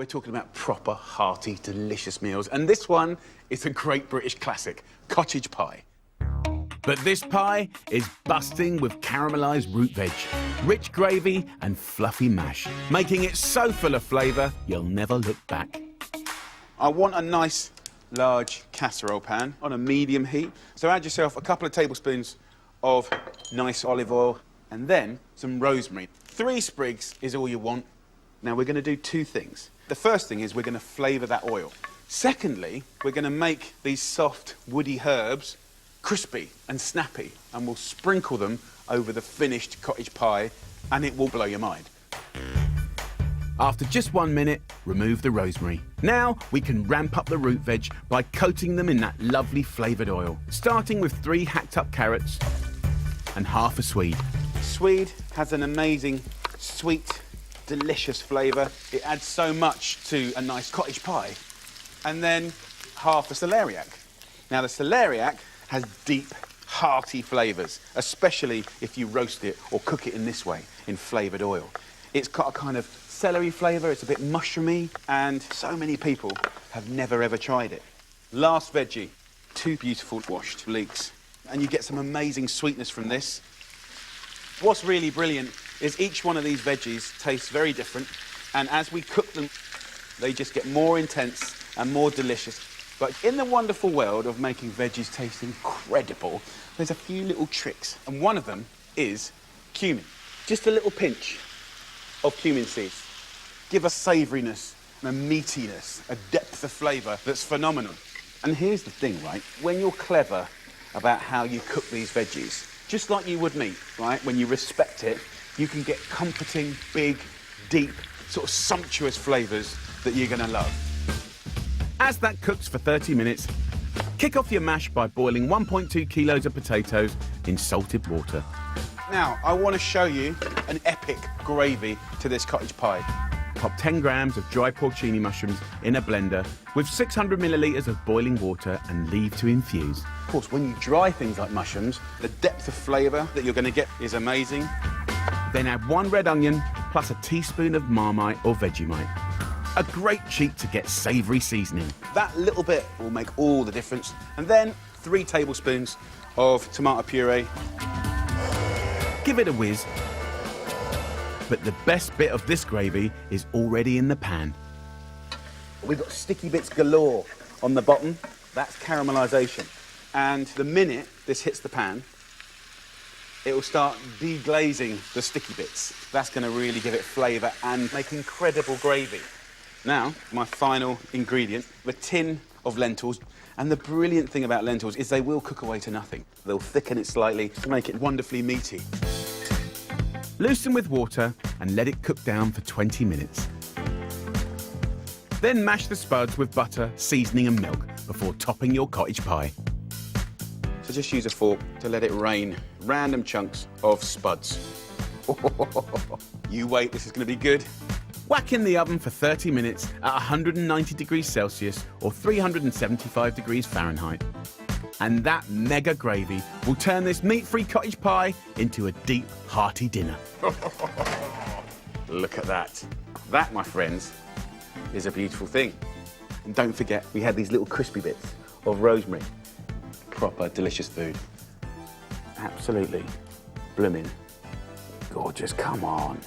we're talking about proper, hearty, delicious meals. And this one is a great British classic, cottage pie. But this pie is busting with caramelised root veg, rich gravy and fluffy mash, making it so full of flavour you'll never look back. I want a nice, large casserole pan on a medium heat. So add yourself a couple of tablespoons of nice olive oil and then some rosemary. 3 sprigs is all you want. Now we're going to do 2 things. The first thing is we're going to flavour that oil. Secondly, we're going to make these soft, woody herbs crispy and snappy, and we'll sprinkle them over the finished cottage pie, and it will blow your mind. After just 1 minute, remove the rosemary. Now we can ramp up the root veg by coating them in that lovely flavoured oil, starting with 3 hacked up carrots and half a swede. Swede has an amazing, sweet, delicious flavour. It adds so much to a nice cottage pie. And then half a celeriac. Now the celeriac has deep, hearty flavours, especially if you roast it or cook it in this way, in flavoured oil. It's got a kind of celery flavour, it's a bit mushroomy, and so many people have never ever tried it. Last veggie, 2 beautiful washed leeks, and you get some amazing sweetness from this. What's really brilliant is each one of these veggies tastes very different, and as we cook them, they just get more intense and more delicious. But in the wonderful world of making veggies taste incredible, there's a few little tricks. And one of them is cumin. Just a little pinch of cumin seeds. Give a savouriness, a meatiness, a depth of flavour that's phenomenal. And here's the thing, right? When you're clever about how you cook these veggies, just like you would meat, right? When you respect it, you can get comforting, big, deep, sort of sumptuous flavours that you're going to love. As that cooks for 30 minutes, kick off your mash by boiling 1.2 kilos of potatoes in salted water. Now, I want to show you an epic gravy to this cottage pie. Pop 10 grams of dry porcini mushrooms in a blender with 600 millilitres of boiling water and leave to infuse. Of course, when you dry things like mushrooms, the depth of flavour that you're going to get is amazing. Then add 1 red onion plus a teaspoon of Marmite or Vegemite. A great cheat to get savoury seasoning. That little bit will make all the difference. And then 3 tablespoons of tomato puree. Give it a whiz. But the best bit of this gravy is already in the pan. We've got sticky bits galore on the bottom. That's caramelisation. And the minute this hits the pan, it will start deglazing the sticky bits. That's going to really give it flavour and make incredible gravy. Now, my final ingredient, the tin of lentils. And the brilliant thing about lentils is they will cook away to nothing. They'll thicken it slightly to make it wonderfully meaty. Loosen with water and let it cook down for 20 minutes. Then mash the spuds with butter, seasoning and milk before topping your cottage pie. So just use a fork to let it rain random chunks of spuds. You wait, this is going to be good. Whack in the oven for 30 minutes at 190 degrees Celsius or 375 degrees Fahrenheit. And that mega gravy will turn this meat-free cottage pie into a deep, hearty dinner. Look at that. That, my friends, is a beautiful thing. And don't forget, we had these little crispy bits of rosemary. Proper delicious food. Absolutely blooming gorgeous. Come on.